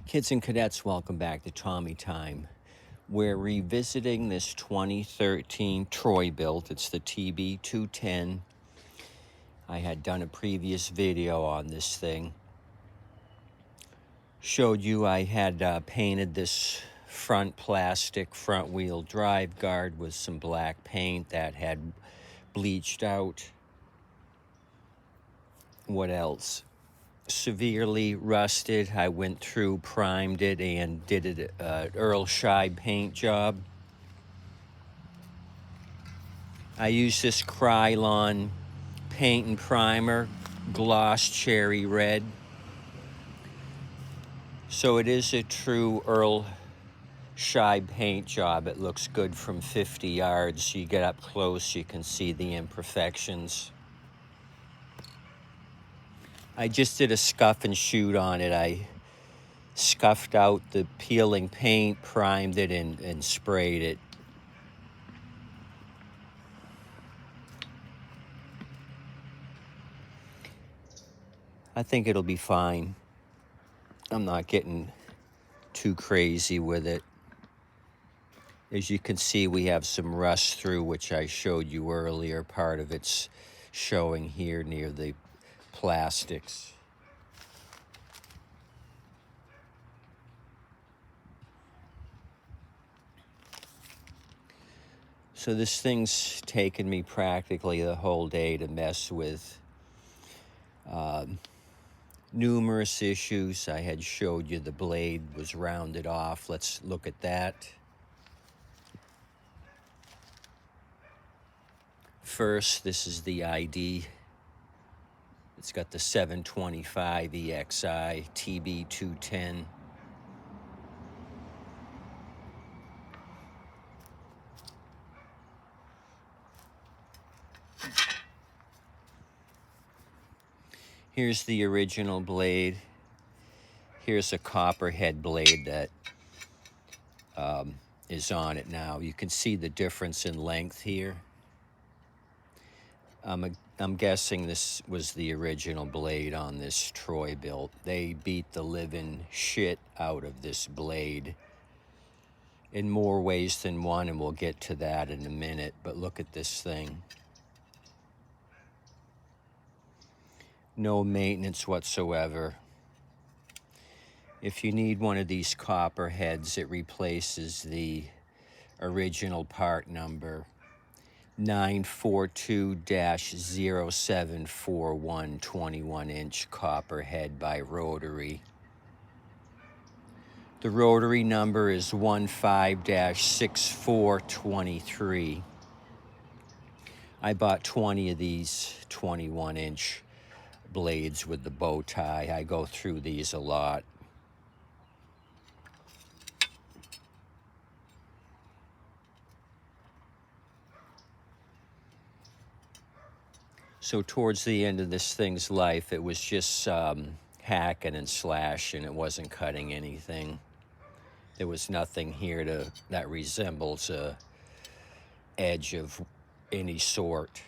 Kids and cadets, welcome back to Tommy Time. We're revisiting this 2013 Troy-Bilt. It's the TB210. I had done a previous video on this thing. Showed you I had painted this front plastic front wheel drive guard with some black paint that had bleached out. What else? Severely rusted. I went through, primed it, and did it Earl Scheib paint job. I used this Krylon paint and primer, gloss cherry red. So it is a true Earl Scheib paint job. It looks good from 50 yards. You get up close, you can see the imperfections. I just did a scuff and shoot on it. I scuffed out the peeling paint, primed it, and sprayed it. I think it'll be fine. I'm not getting too crazy with it. As you can see, we have some rust through, which I showed you earlier. Part of it's showing here near the plastics. So this thing's taken me practically the whole day to mess with. Numerous issues. I had showed you the blade was rounded off. Let's look at that. First, this is the ID. It's got the 725 EXI TB210. Here's the original blade. Here's a copperhead blade that is on it now. You can see the difference in length here. I'm guessing this was the original blade on this Troy-Bilt. They beat the living shit out of this blade in more ways than one, and we'll get to that in a minute. But look at this thing. No maintenance whatsoever. If you need one of these copper heads, it replaces the original part number 942-0741 21-inch copper head by Rotary. The Rotary number is 15-6423. I bought 20 of these 21-inch blades with the bow tie. I go through these a lot. So towards the end of this thing's life, it was just hacking and slashing. It wasn't cutting anything. There was nothing here that resembles a edge of any sort.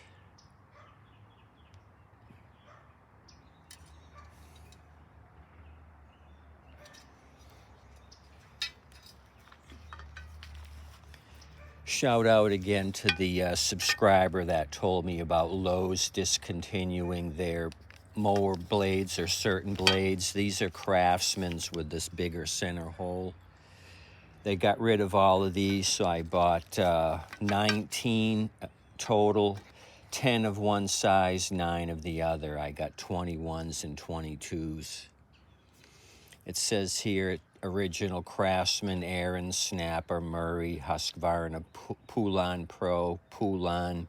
Shout out again to the subscriber that told me about Lowe's discontinuing their mower blades or certain blades. These are Craftsman's with this bigger center hole. They got rid of all of these, so I bought 19 total, 10 of one size, 9 of the other. I got 21s and 22s. It says here, original Craftsman, Aaron, Snapper, Murray, Husqvarna, Poulan Pro, Poulan,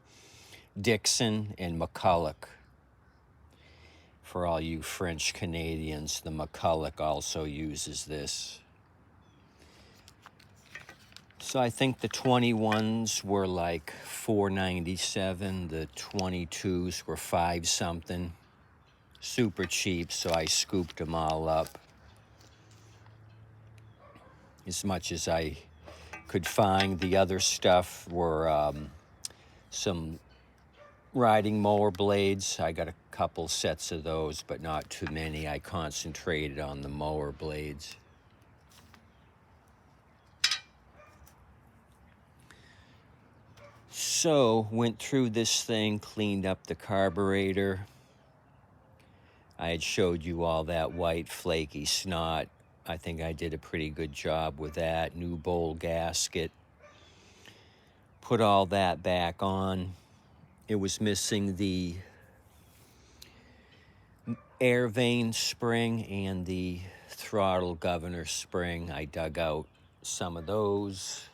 Dixon, and McCulloch. For all you French Canadians, the McCulloch also uses this. So I think the 21s were like $4.97. The 22s were 5 something. Super cheap, so I scooped them all up as much as I could find. The other stuff were some riding mower blades. I got a couple sets of those, but not too many. I concentrated on the mower blades. So, went through this thing, cleaned up the carburetor. I had showed you all that white flaky snot. I think I did a pretty good job with that. New bowl gasket. Put all that back on. It was missing the air vane spring and the throttle governor spring. I dug out some of those.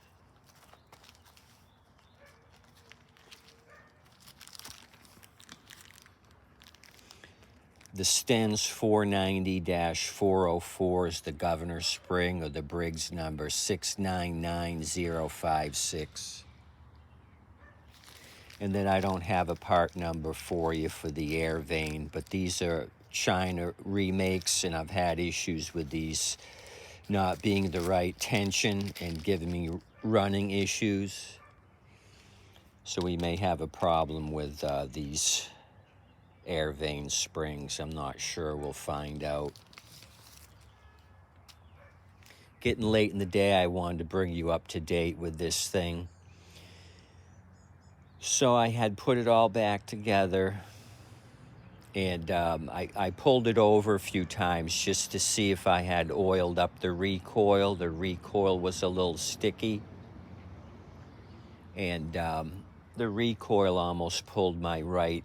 The Sten's 490-404 is the governor spring, or the Briggs number 699056. And then I don't have a part number for you for the air vane, but these are China remakes, and I've had issues with these not being the right tension and giving me running issues. So we may have a problem with these air vane springs. I'm not sure. We'll find out. Getting late in the day, I wanted to bring you up to date with this thing. So I had put it all back together, and I pulled it over a few times just to see if I had oiled up the recoil. The recoil was a little sticky, and the recoil almost pulled my right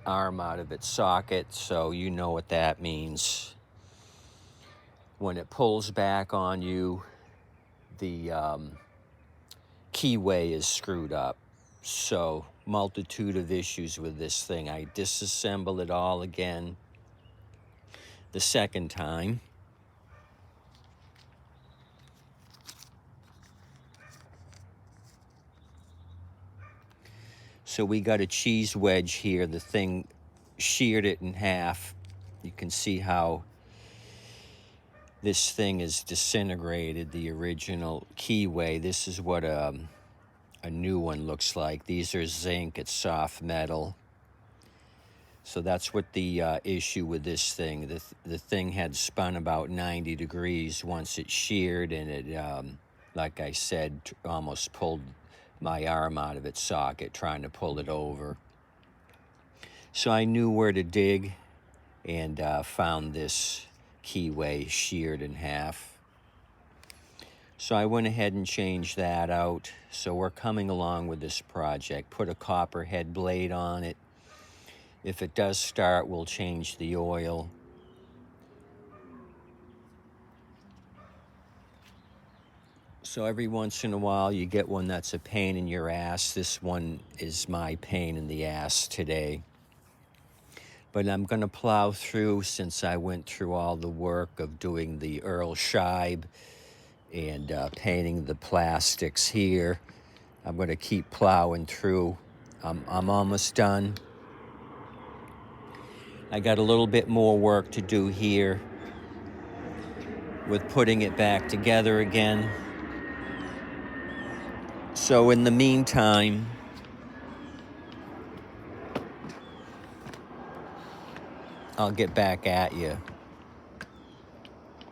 arm out of its socket, so you know what that means. When it pulls back on you, the keyway is screwed up. So, multitude of issues with this thing. I disassembled it all again the second time. So we got a cheese wedge here. The thing sheared it in half. You can see how this thing is disintegrated, the original keyway. This is what a new one looks like. These are zinc, it's soft metal. So that's what the issue with this thing. The thing had spun about 90 degrees once it sheared, and it, like I said, almost pulled my arm out of its socket trying to pull it over. So I knew where to dig, and found this keyway sheared in half. So I went ahead and changed that out. So we're coming along with this project. Put a copper head blade on it. If it does start, we'll change the oil. So every once in a while you get one that's a pain in your ass. This one is my pain in the ass today. But I'm going to plow through, since I went through all the work of doing the Earl Scheib and painting the plastics here. I'm going to keep plowing through. I'm almost done. I got a little bit more work to do here with putting it back together again. So in the meantime, I'll get back at you.